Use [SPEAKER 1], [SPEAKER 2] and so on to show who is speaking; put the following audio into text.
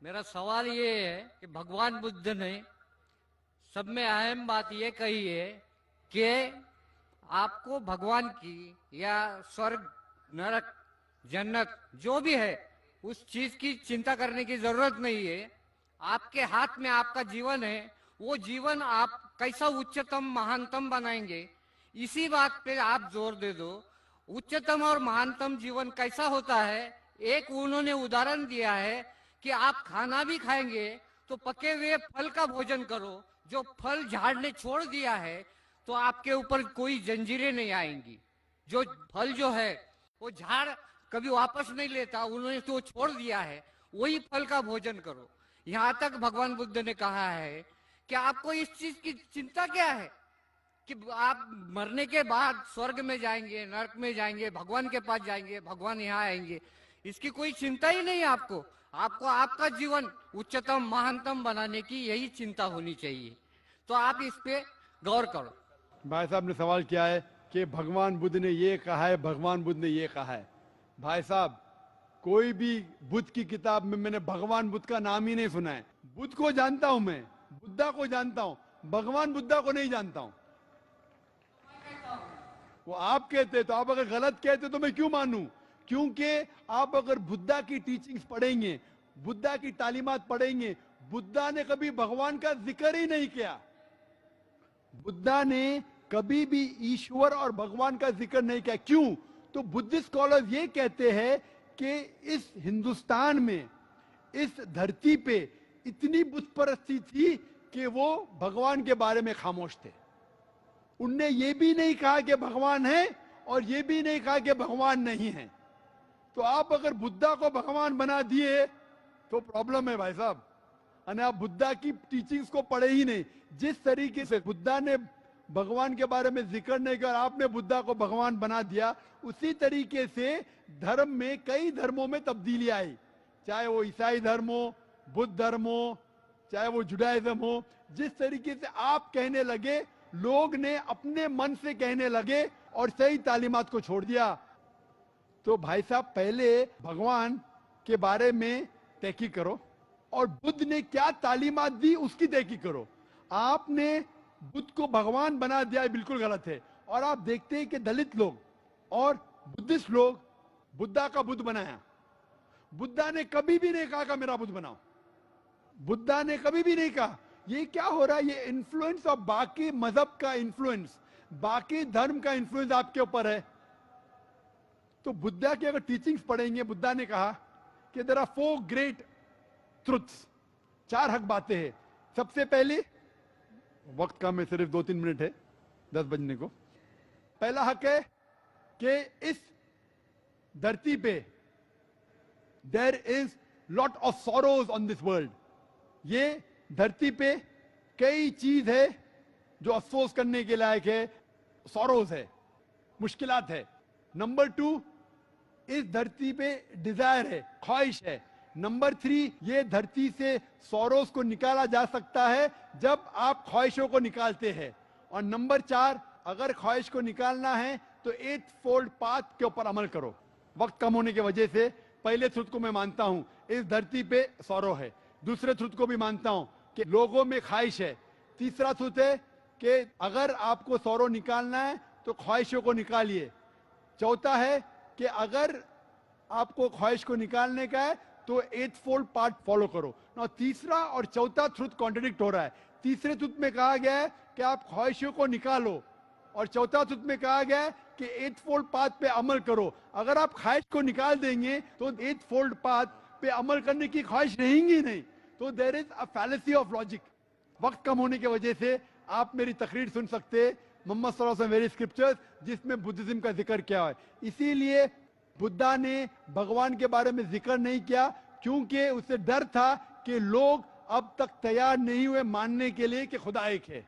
[SPEAKER 1] मेरा सवाल ये है कि भगवान बुद्ध ने सब में अहम बात ये कही है कि आपको भगवान की या स्वर्ग, नरक, जन्नत जो भी है उस चीज की चिंता करने की जरूरत नहीं है। आपके हाथ में आपका जीवन है। वो जीवन आप कैसा उच्चतम महानतम बनाएंगे, इसी बात पे आप जोर दे दो। उच्चतम और महानतम जीवन कैसा होता है, एक उन्होंने उदाहरण दिया है कि आप खाना भी खाएंगे तो पके हुए फल का भोजन करो। जो फल झाड़ ने छोड़ दिया है तो आपके ऊपर कोई जंजीरें नहीं आएंगी। जो फल जो है वो झाड़ कभी वापस नहीं लेता, उन्होंने तो छोड़ दिया है। वही फल का भोजन करो। यहाँ तक भगवान बुद्ध ने कहा है कि आपको इस चीज की चिंता क्या है कि आप मरने के बाद स्वर्ग में जाएंगे, नरक में जाएंगे, भगवान के पास जाएंगे, भगवान यहाँ आएंगे। इसकी कोई चिंता ही नहीं है आपको। आपको आपका जीवन उच्चतम महानतम बनाने की यही चिंता होनी चाहिए। तो आप इस पे गौर करो।
[SPEAKER 2] भाई साहब ने सवाल किया है कि भगवान बुद्ध ने ये कहा है, भगवान बुद्ध ने ये कहा है। भाई साहब, कोई भी बुद्ध की किताब में मैंने भगवान बुद्ध का नाम ही नहीं सुना है। बुद्ध को जानता हूं, मैं बुद्धा को जानता हूं, भगवान बुद्धा को नहीं जानता हूं। वो आप कहते तो, आप अगर गलत कहते तो मैं क्यों मानूं? क्योंकि आप अगर बुद्धा की टीचिंग्स पढ़ेंगे, बुद्धा की तालीमात पढ़ेंगे, बुद्धा ने कभी भगवान का जिक्र ही नहीं किया। बुद्धा ने कभी भी ईश्वर और भगवान का जिक्र नहीं किया। क्यों? तो बुद्धिस्ट स्कॉलर्स ये कहते हैं कि इस हिंदुस्तान में, इस धरती पे इतनी बुत परस्ती थी कि वो भगवान के बारे में खामोश थे। उनने ये भी नहीं कहा कि भगवान है और ये भी नहीं कहा कि भगवान नहीं है। तो आप अगर बुद्धा को भगवान बना दिए तो प्रॉब्लम है भाई साहब। और आप बुद्धा की टीचिंग्स को पढ़े ही नहीं। जिस तरीके से बुद्धा ने भगवान के बारे में जिक्र नहीं किया और आपने बुद्धा को भगवान बना दिया, उसी तरीके से धर्म में कई धर्मों में तब्दीली आई। चाहे वो ईसाई धर्म हो, बुद्ध धर्म हो, चाहे वो जुडाइज्म हो। जिस तरीके से आप कहने लगे, लोग ने अपने मन से कहने लगे और सही तालीमात को छोड़ दिया। तो भाई साहब, पहले भगवान के बारे में तहकीक करो और बुद्ध ने क्या तालीमात दी उसकी तहकीक करो। आपने बुद्ध को भगवान बना दिया, बिल्कुल गलत है। और आप देखते हैं कि दलित लोग और बुद्धिस्ट लोग बुद्धा का बुद्ध बनाया। बुद्धा ने कभी भी नहीं कहा कि मेरा बुद्ध बनाओ। बुद्धा ने कभी भी नहीं कहा। ये क्या हो रहा है? ये इन्फ्लुएंस ऑफ बाकी मजहब का इन्फ्लुएंस, बाकी धर्म का इन्फ्लुएंस आपके ऊपर है। तो बुद्धा की अगर टीचिंग्स पढ़ेंगे, बुद्धा ने कहा कि देयर आर 4 ग्रेट ट्रुथ्स, 4 हक बातें हैं। सबसे पहली, वक्त कम है, सिर्फ 2-3 मिनट है 10 बजने को। पहला हक है कि इस धरती पे there is lot of sorrows on this world. ये धरती पे कई चीज है जो अफसोस करने के लायक है, सॉरोज है, मुश्किलात है। नंबर 2, इस धरती पे डिजायर है, ख्वाहिश है। नंबर 3, ये धरती से सौरोस को निकाला जा सकता है जब आप ख्वाहिशों को निकालते हैं। और नंबर 4, अगर ख्वाहिश को निकालना है तो 8 फोल्ड पाथ के ऊपर अमल करो। वक्त कम होने की वजह से पहले ट्रुथ को मैं मानता हूं, इस धरती पे सौरो है। दूसरे ट्रुथ को भी मानता हूं कि लोगों में ख्वाहिश है। तीसरा ट्रुथ है कि अगर आपको सौरो निकालना है तो ख्वाहिशों को निकालिए। चौथा है कि अगर आपको ख्वाहिश को निकालने का है तो 8 फोल्ड पार्ट फॉलो करो ना। तीसरा और चौथा ट्रुथ कॉन्ट्रडिक्ट हो रहा है। तीसरे ट्रुथ में कहा गया है कि आप ख्वाहिशों को निकालो और चौथा ट्रुथ में कहा गया है कि 8 फोल्ड पाथ पे अमल करो। अगर आप ख्वाहिश को निकाल देंगे तो 8 फोल्ड पाथ पे अमल करने की ख्वाहिश रहेंगी नहीं। तो there is a fallacy of logic. वक्त कम होने की वजह से आप मेरी तकरीर सुन सकते हैं, मोहम्मद सल्लल्लाहु अलैहि वसल्लम वेरी स्क्रिप्चर्स, जिसमें बुद्धिज्म का जिक्र किया है। इसीलिए बुद्धा ने भगवान के बारे में जिक्र नहीं किया, क्योंकि उसे डर था कि लोग अब तक तैयार नहीं हुए मानने के लिए कि खुदा एक है।